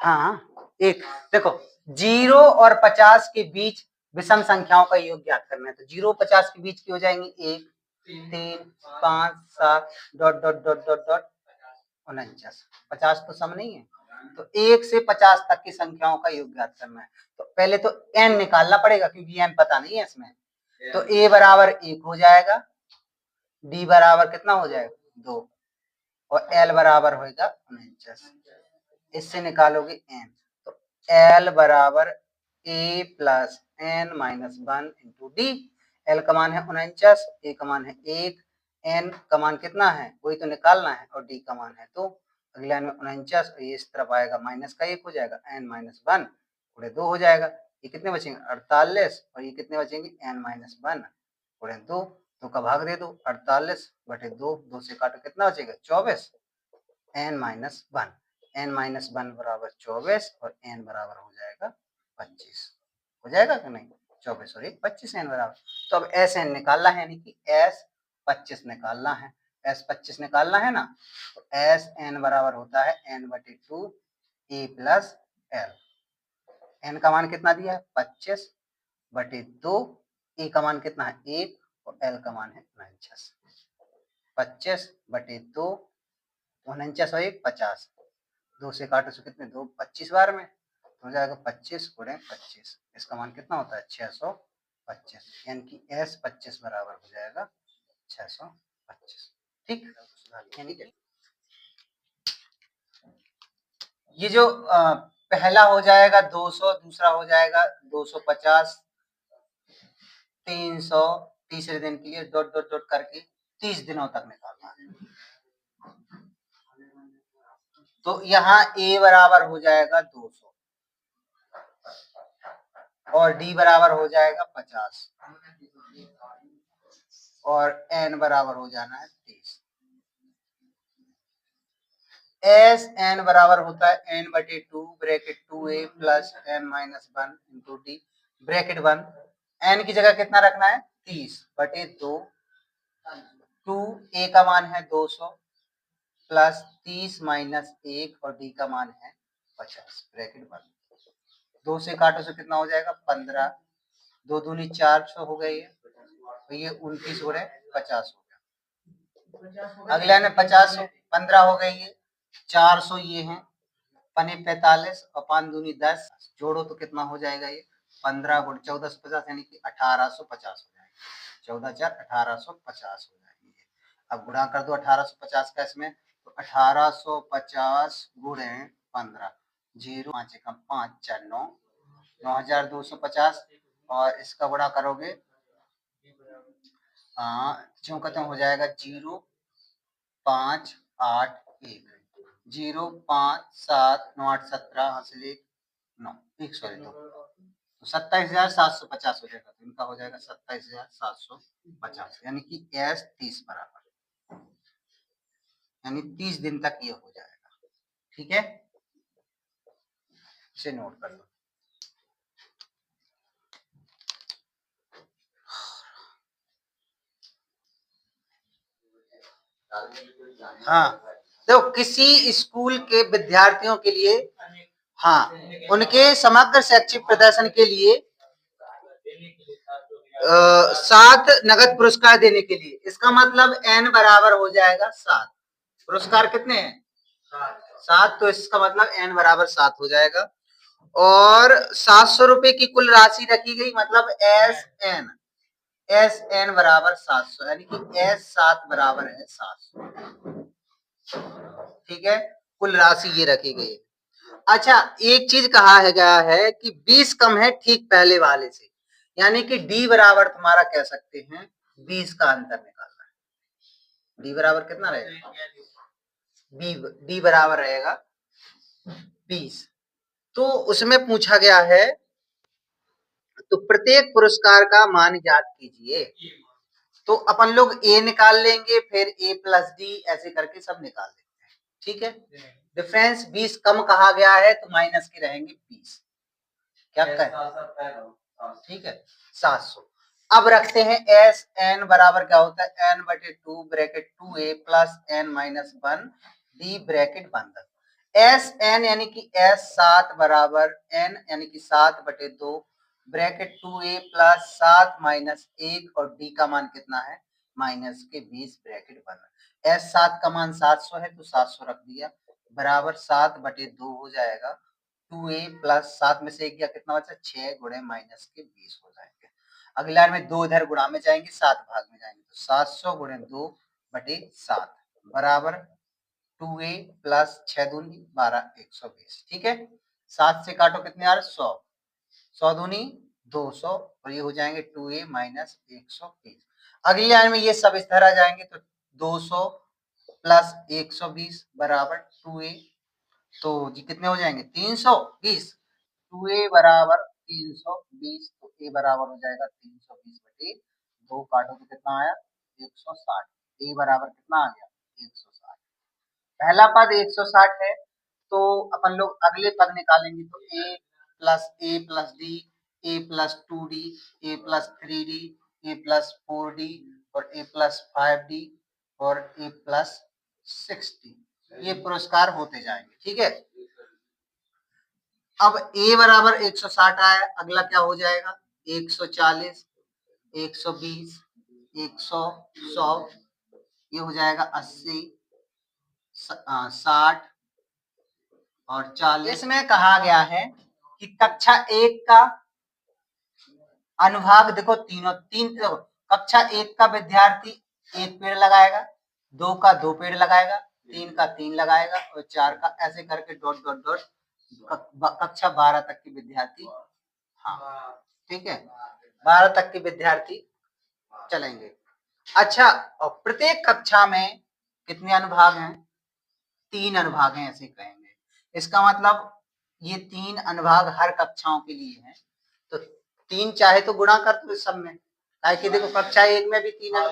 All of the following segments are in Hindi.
हाँ एक देखो 0 और 50 के बीच विषम संख्याओं का योग ज्ञात करना है। तो 0 50 के बीच की हो जाएंगी 1 3 5 7 dot dot dot dot dot 49। 50 तो सम नहीं है, तो 1 से 50 तक की संख्याओं का योग ज्ञात करना है। तो पहले तो n निकालना पड़ेगा क्योंकि n पता नहीं है इसमें। तो a बराबर 1 हो जाएगा, d बराबर कितना हो जाएगा 2 और l बराबर होगा 49। इससे निकालोगे n, तो l बराबर a plus n minus 1 into D. l का मान है 49, a का मान है 1, n का मान कितना है वही तो निकालना है और d का मान है 2। अगले लाइन में 49 और ये इस तरफ आएगा माइनस का 1 हो जाएगा, n माइनस 1 गुणे 2 हो जाएगा। ये कितने बचेंगे 48 और ये कितने बचेंगे n माइनस 1 गुणे 2। 2 का भाग दे दो, 48 बटे 2, 2 से काटो कितना बचेगा 24, n माइनस 1, n माइनस 1 बराबर 24 और n बराबर हो जाएगा 25। हो जाएगा कि नहीं 24 और 25 n बराबर। तो अब एस एन निकालना है, यानी कि एस 25 निकालना है। एस 25 निकालना है ना, तो एस एन बराबर होता है n बटे 2 ए प्लस एल। एन का मान कितना दिया है 25 बटे 2, ए का मान कितना है 1 और एल का मान है 49। 25 बटे 2, 49 और 1 50, 2 से काटो तो कितने 2 25 बार में हो जाएगा 25 गुणे 25। इसका मान कितना होता है 625, यानी कि एस 25 बराबर हो जाएगा 625। ठीक, यानी कि ये जो पहला हो जाएगा 200, दूसरा हो जाएगा 250, 300, तीसरे दिन के लिए डॉट डॉट डॉट करके 30 दिनों तक निकालना है। तो यहाँ a बराबर हो जाएगा 200 और d बराबर हो जाएगा 50 और n बराबर हो जाना है 30। एस एन बराबर होता है n बटे 2 bracket 2a plus n minus 1 into D bracket 1। n की जगह कितना रखना है 30 बटे 2, 2a का मान है 200 प्लस 30 माइनस 1 और d का मान है 50 ब्रैकेट 1। 2 से काटो तो कितना हो जाएगा 15, 2 दूनी 400 हो गई है, तो ये 29 हो रहे 50 हो गया। अगला ने 50 15 हो गई है, 400 ये है, पने 45 और 5 दूनी 10, जोड़ो तो कितना हो जाएगा ये 15 गुण 1450 यानी कि 1850 हो जाएगा। 14 4 1850 हो जाएगी। अब गुणा कर दो 1850 का इसमें, तो 1850 गुणे 15, 0 5 एकम 5 4 9, 9250 और इसका गुणा करोगे क्यों खत्म हो जाएगा 0 5 8 1, 0 5 7 9 8 17 हासिल 1 9 1 सॉरी 2, तो 27,750 हो जाएगा। तो इनका हो जाएगा 27,750, यानी कि एस 30 बराबर, यानी 30 दिन तक ये हो जाएगा। ठीक है, इसे नोट कर लो। हाँ, तो किसी स्कूल के विद्यार्थियों के लिए, हाँ, उनके समग्र शैक्षिक प्रदर्शन के लिए 7 नगद पुरस्कार देने के लिए, इसका मतलब n बराबर हो जाएगा 7। पुरस्कार कितने हैं 7, तो इसका मतलब n बराबर 7 हो जाएगा। और 700 रुपए की कुल राशि रखी गई, मतलब एस एन बराबर 700, यानी कि एस 7 बराबर है 700। ठीक है, कुल राशि ये रखी गई है। अच्छा, एक चीज कहा है गया है कि 20 कम है ठीक पहले वाले से, यानी कि डी बराबर तुम्हारा कह सकते हैं 20 का अंतर निकालना है। डी बराबर कितना रहेगा, डी बराबर रहेगा 20। तो उसमें पूछा गया है तो प्रत्येक पुरस्कार का मान ज्ञात कीजिए। तो अपन लोग ए निकाल लेंगे, फिर ए प्लस डी ऐसे करके सब निकाल लेंगे। ठीक है, डिफरेंस 20 कम कहा गया है तो माइनस के रहेंगे 20, क्या कहें, ठीक है 700। अब रखते हैं एस एन बराबर क्या होता है एन बटे 2 bracket 2a plus n minus 1 d bracket बंद। एस एन यानी कि एस 7 बराबर एन यानी कि 7/2 ब्रैकेट 2a प्लस 7 माइनस 1 और डी का मान कितना है माइनस के 20 ब्रैकेट बन रहा है। एस 7 का मान 700 है तो 700 रख दिया बराबर 7/2 हो जाएगा 2a प्लस 7 में से एक गया कितना बचा 6 गुणे माइनस के 20 हो जाएंगे। अगली लाइन में 2 इधर गुणा में जाएंगे 7 भाग में जाएंगे तो 700 गुणे 2/7 बराबर 2a प्लस 6 दूनी 12 120। ठीक है 7 से काटो कितने आ रहे 100 100 दूनी 200 और ये हो जाएंगे 2a माइनस 120। अगली लाइन में ये सब इस तरह जाएंगे तो 200 प्लस 120 बराबर 2a तो जी कितने हो जाएंगे 320 2a बराबर 320 तो a बराबर हो जाएगा 320/2 काटो तो कितना आया 160 a बराबर कितना आ गया 160। पहला पद 160 है तो अपन लोग अगले पद निकालेंगे तो a plus D a plus 2d a plus 3d a plus 4d और a प्लस 5d और a प्लस 6d ये पुरस्कार होते जाएंगे। ठीक है अब a बराबर 160 आया अगला क्या हो जाएगा 140 120 100 100 ये हो जाएगा 80 60 और 40। इसमें कहा गया है कि कक्षा 1 का अनुभाग देखो तीन देखो कक्षा 1 का विद्यार्थी 1 पेड़ लगाएगा 2 का 2 पेड़ लगाएगा 3 का 3 लगाएगा और 4 का ऐसे करके डॉट डॉट डॉट कक्षा 12 तक के विद्यार्थी हाँ ठीक है 12 तक के विद्यार्थी चलेंगे। अच्छा और प्रत्येक कक्षा में कितने अनुभाग हैं 3 अनुभाग हैं ऐसे कहेंगे। इसका मतलब ये 3 अनुभाग हर कक्षाओं के लिए हैं तो 3 चाहे तो गुणा कर दो इस सब में ताकि देखो कक्षा 1 में भी 3 है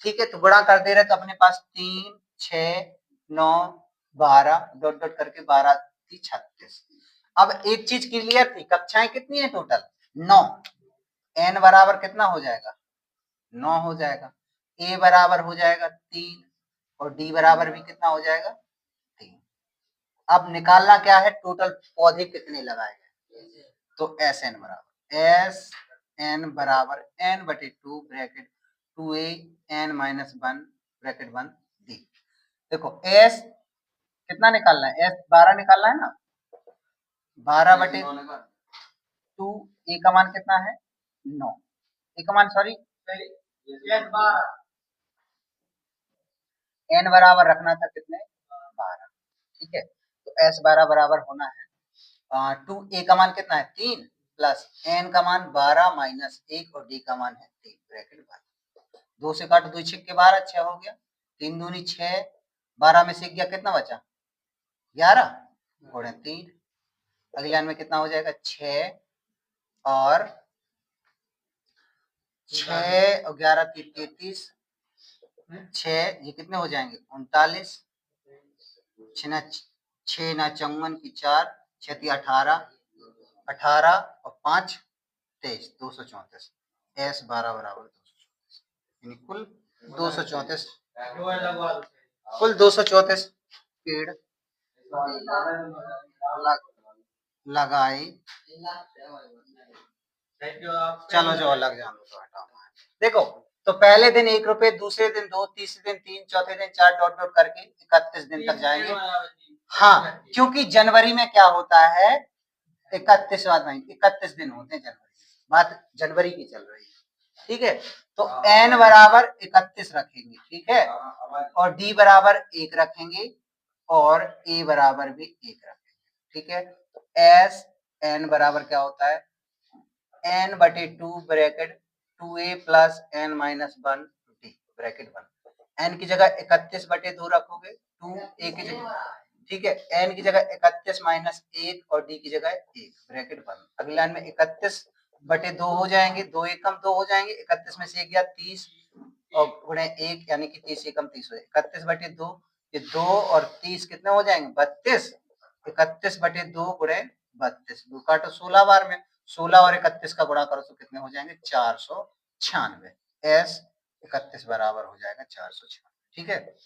ठीक है तो गुणा कर दे रहे तो अपने पास 3 6 9 12 डॉट डॉट करके 12 36। अब एक चीज क्लियर थी कक्षाएं कितनी है टोटल 9 n बराबर कितना हो जाएगा 9 हो जाएगा a बराबर हो जाएगा 3 और d बराबर भी कितना हो जाएगा 3। अब निकालना क्या है टोटल पौधे कितने लगाए गए तो एस एन बराबर n/2 bracket 2a n minus 1 bracket 1 D. देखो एस कितना निकालना है एस 12 निकालना है ना 12/2 ए का मान कितना है 9 ए का मान सॉरी एन बराबर रखना था कितने 12 ठीक है तो एस 12 बराबर होना है 2 ए का मान कितना है 3 प्लस एन का मान 12 माइनस 1 और डी का मान है 3 ब्रैकेट 2 से काटो 2 6 के 12 6 हो गया 3 दूनी 6 12 में से गया कितना बचा 11 गुणे 3 अगली लाइन में कितना हो जाएगा 6 और 6 और 11 33 6 ये कितने हो जाएंगे 39 6 ना 54 की 4 6 18 18 और 5 23 234 एस 12 बराबर 234 यानी कुल 234 कुल 234 पेड़ लगाए चलो जो अलग जान तो हटाओ देखो तो पहले दिन 1 रुपए दूसरे दिन 2 तीसरे दिन 3 चौथे दिन 4 डॉट डॉट करके 31 दिन तक जाएंगे। हाँ क्योंकि जनवरी में क्या होता है 31 दिन होते हैं जनवरी बात जनवरी की चल रही है ठीक है तो n बराबर 31 रखेंगे ठीक है और d बराबर 1 रखेंगे और a बराबर भी 1 रखेंगे ठीक है तो s n बराबर क्या होता है n/2 bracket 2a plus n minus 1 d bracket 1 n की जगह 31/2 रखोगे 2a की जगह ठीक है n की जगह 31 माइनस 1 और d की जगह 1 ब्रैकेट 1 अगली लाइन में 31/2 हो जाएंगे 2 एकम 2 हो जाएंगे 31 में से गया 30 और गुणे 1 यानी कि 30 एकम 30 हो जाएगा 31/2 ये 2 और 30 कितने हो जाएंगे 32 31/2 गुणे 32 2 काटो 16 बार में 16 और 31 का गुणा करो तो कितने हो जाएंगे 496 एस 31 बराबर हो जाएगा 496 ठीक है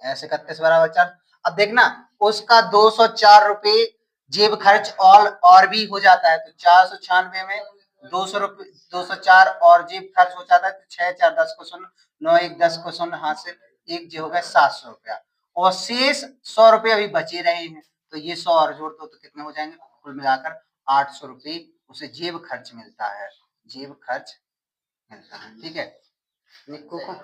एस 31 बराबर 4 अब देखना उसका 204 रुपए जेब खर्च और भी हो जाता है, तो 496 में 200 रुपए 204 और जेब खर्च हो जाता है, तो 6 4 10 को शून्य, 9 1 10 को शून्य, हाथ से एक जो हो गया 700 रुपया, और शेष 100 रुपये अभी बचे रहे हैं, तो ये 100 और जोड़ दो तो कितने हो जाएंगे, कुल मिलाकर 800 रुपये उसे जेब खर्च मिलता है, जेब खर्च मिलता है। ठीक है, निक्कू को